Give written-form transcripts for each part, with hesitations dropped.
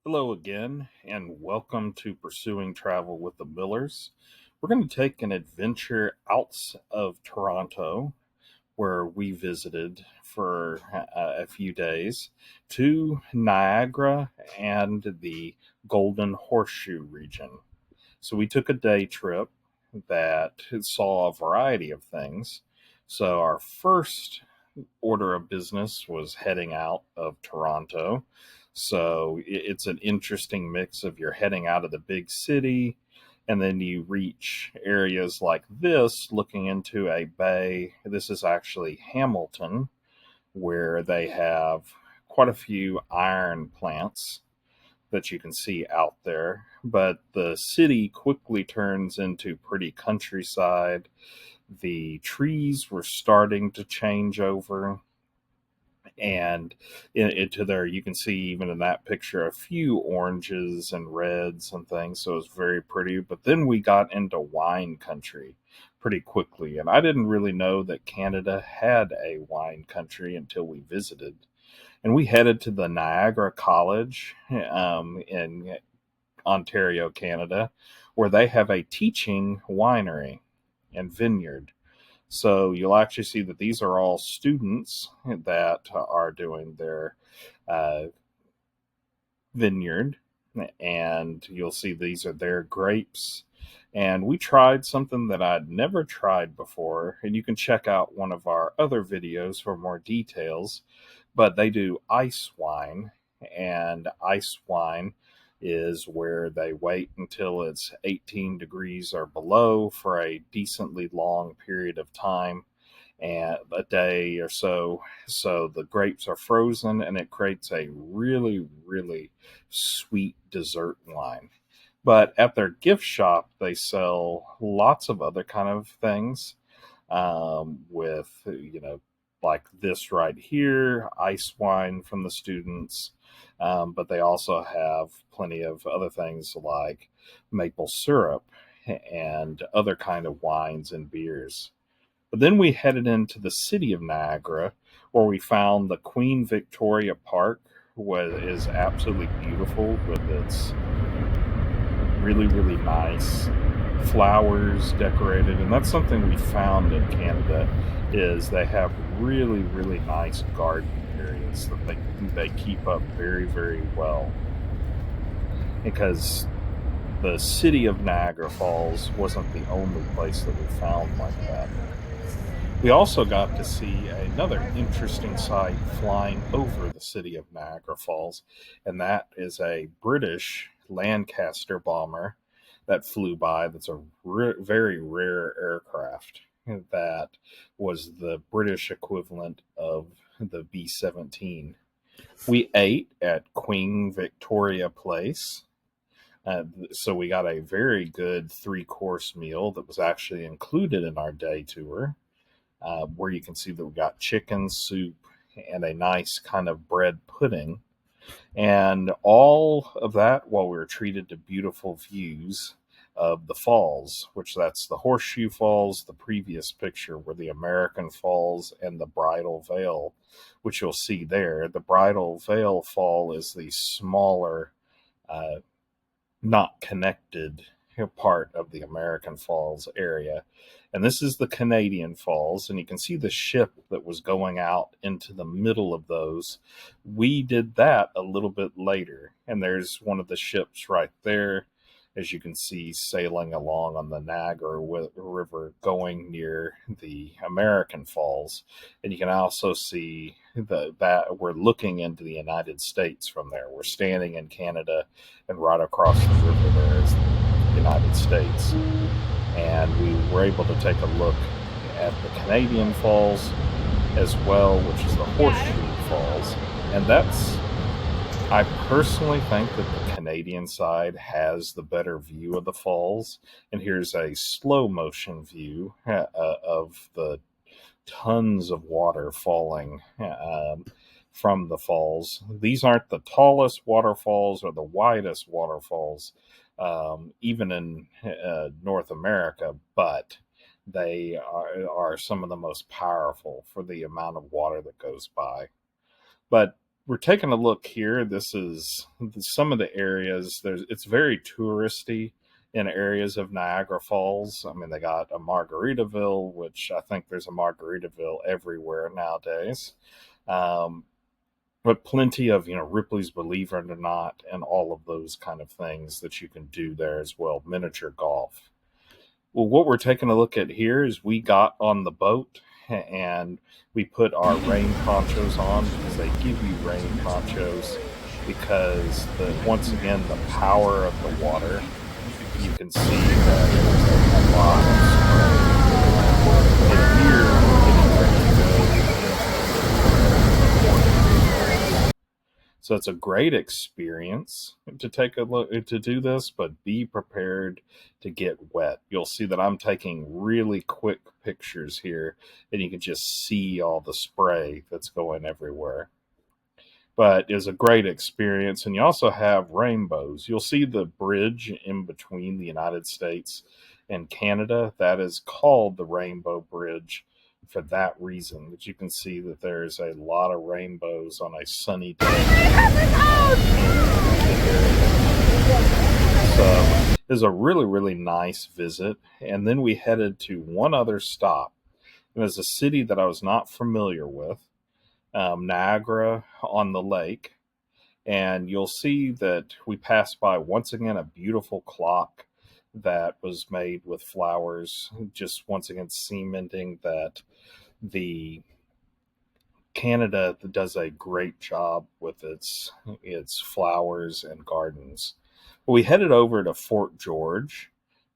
Hello again, and welcome to Pursuing Travel with the Millers. We're going to take an adventure out of Toronto, where we visited for a few days, to Niagara and the Golden Horseshoe region. So we took a day trip that saw a variety of things. So our first order of business was heading out of Toronto. So it's an interesting mix of you're heading out of the big city, and then you reach areas like this, looking into a bay. This is actually Hamilton, where they have quite a few iron plants that you can see out there. But the city quickly turns into pretty countryside. The trees were starting to change over, and into there you can see, even in that picture, a few oranges and reds and things, so it was very pretty. But then we got into wine country pretty quickly, and I didn't really know that Canada had a wine country until we visited. And we headed to the Niagara College in Ontario, Canada, where they have a teaching winery and vineyard. So you'll actually see that these are all students that are doing their uh, vineyard, and you'll see these are their grapes. And we tried something that I'd never tried before, and you can check out one of our other videos for more details. But they do ice wine, and ice wine is where they wait until it's 18 degrees or below for a decently long period of time, and a day or so. So the grapes are frozen, and it creates a really, really sweet dessert wine. But at their gift shop, they sell lots of other kind of things, with, like this right here, ice wine from the students. But they also have plenty of other things like maple syrup and other kind of wines and beers. But then we headed into the city of Niagara, where we found the Queen Victoria Park, was is absolutely beautiful with its really, really nice flowers decorated. And that's something we found in Canada, is they have really, really nice garden areas that they keep up very, very well. Because the city of Niagara Falls wasn't the only place that we found like that. We also got to see another interesting sight flying over the city of Niagara Falls, and that is a British Lancaster bomber that flew by. That's a very rare aircraft that was the British equivalent of the B 17. We ate at Queen Victoria Place. So we got a very good three-course meal that was actually included in our day tour, where you can see that we got chicken soup and a nice kind of bread pudding. And all of that while we were treated to beautiful views of the falls, which that's the Horseshoe Falls. The previous picture were the American Falls and the Bridal Veil, which you'll see there. The Bridal Veil Fall is the smaller, uh, not connected part of the American Falls area. And this is the Canadian Falls, and you can see the ship that was going out into the middle of those. We did that a little bit later, and there's one of the ships right there, as you can see, sailing along on the Niagara River going near the American Falls. And you can also see that we're looking into the United States from there. We're standing in Canada, and right across the river there is the United States. And we were able to take a look at the Canadian Falls as well, which is the Horseshoe Falls. And I personally think that the Canadian side has the better view of the falls. And here's a slow motion view of the tons of water falling from the falls. These aren't the tallest waterfalls or the widest waterfalls, even in North America, but they are some of the most powerful for the amount of water that goes by. But we're taking a look here. This is some of the areas. It's very touristy in areas of Niagara Falls. I mean, they got a Margaritaville, which I think there's a Margaritaville everywhere nowadays. Um, but plenty of Ripley's Believe It or Not and all of those kind of things that you can do there as well. Miniature golf. Well, what we're taking a look at here is we got on the boat and we put our rain ponchos on because they give you rain ponchos because once again the power of the water, you can see that there's a lot of spray. And here we're getting ready to go into so it's a great experience to take a look to do this, but be prepared to get wet. You'll see that I'm taking really quick pictures here, and you can just see all the spray that's going everywhere. But it's a great experience, and you also have rainbows. You'll see the bridge in between the United States and Canada. That is called the Rainbow Bridge for that reason, that you can see that there's a lot of rainbows on a sunny day. So it was a really, really nice visit. And then we headed to one other stop. It was a city that I was not familiar with, Niagara on the lake. And you'll see that we passed by once again a beautiful clock that was made with flowers, just once again cementing that the Canada does a great job with its flowers and gardens. We headed over to Fort George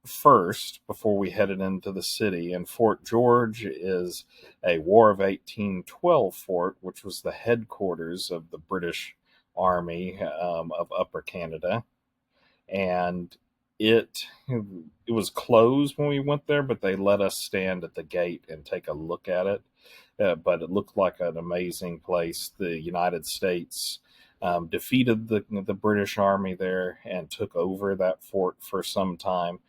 first before we headed into the city, and Fort George is a War of 1812 fort, which was the headquarters of the British Army of Upper Canada, and it it was closed when we went there, but they let us stand at the gate and take a look at it. But it looked like an amazing place. The United States defeated the British Army there and took over that fort for some time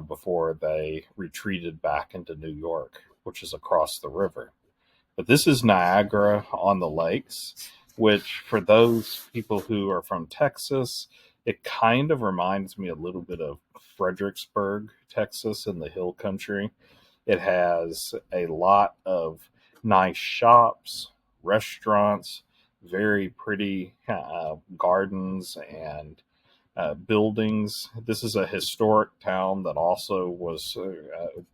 before they retreated back into New York, which is across the river. But this is Niagara on the Lakes, which for those people who are from Texas, it kind of reminds me a little bit of Fredericksburg, Texas, in the hill country. It has a lot of nice shops, restaurants, very pretty gardens and buildings. This is a historic town that also was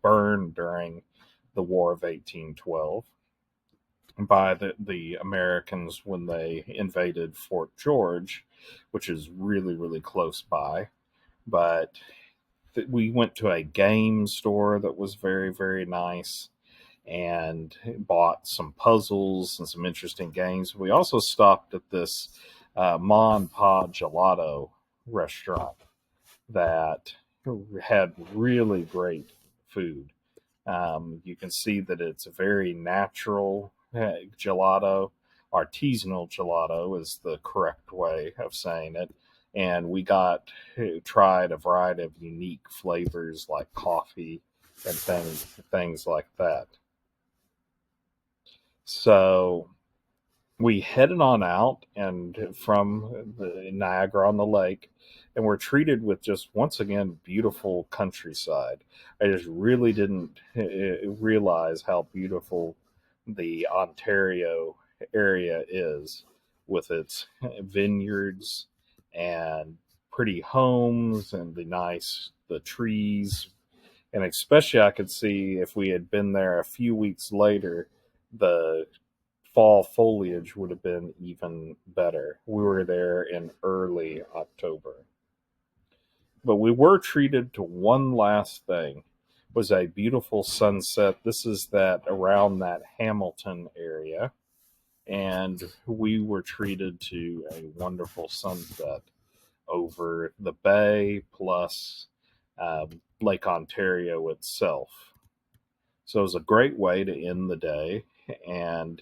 burned during the War of 1812 by the Americans when they invaded Fort George, which is really, really close by. But we went to a game store that was very, very nice and bought some puzzles and some interesting games. We also stopped at this Ma and Pa Gelato restaurant that had really great food. You can see that it's a very natural gelato. Artisanal gelato is the correct way of saying it. And we tried a variety of unique flavors like coffee and things like that. So we headed on out and from the Niagara on the lake, and we're treated with just once again beautiful countryside. I just really didn't realize how beautiful the Ontario area is with its vineyards and pretty homes and the trees. And especially I could see if we had been there a few weeks later, the fall foliage would have been even better. We were there in early October. But we were treated to one last thing. It was a beautiful sunset. This is that around that Hamilton area. And we were treated to a wonderful sunset over the bay plus Lake Ontario itself. So it was a great way to end the day. And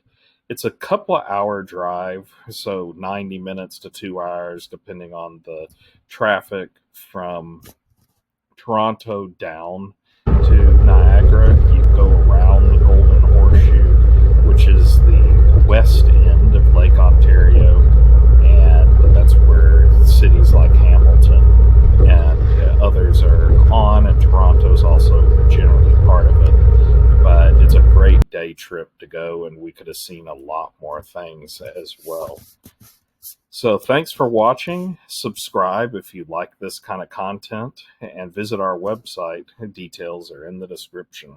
it's a couple of hour drive, so 90 minutes to 2 hours, depending on the traffic from Toronto down to Niagara. You go around the Golden Horseshoe, which is the west end of Lake Ontario, trip to go, and we could have seen a lot more things as well. So thanks for watching. Subscribe if you like this kind of content, and visit our website. Details are in the description.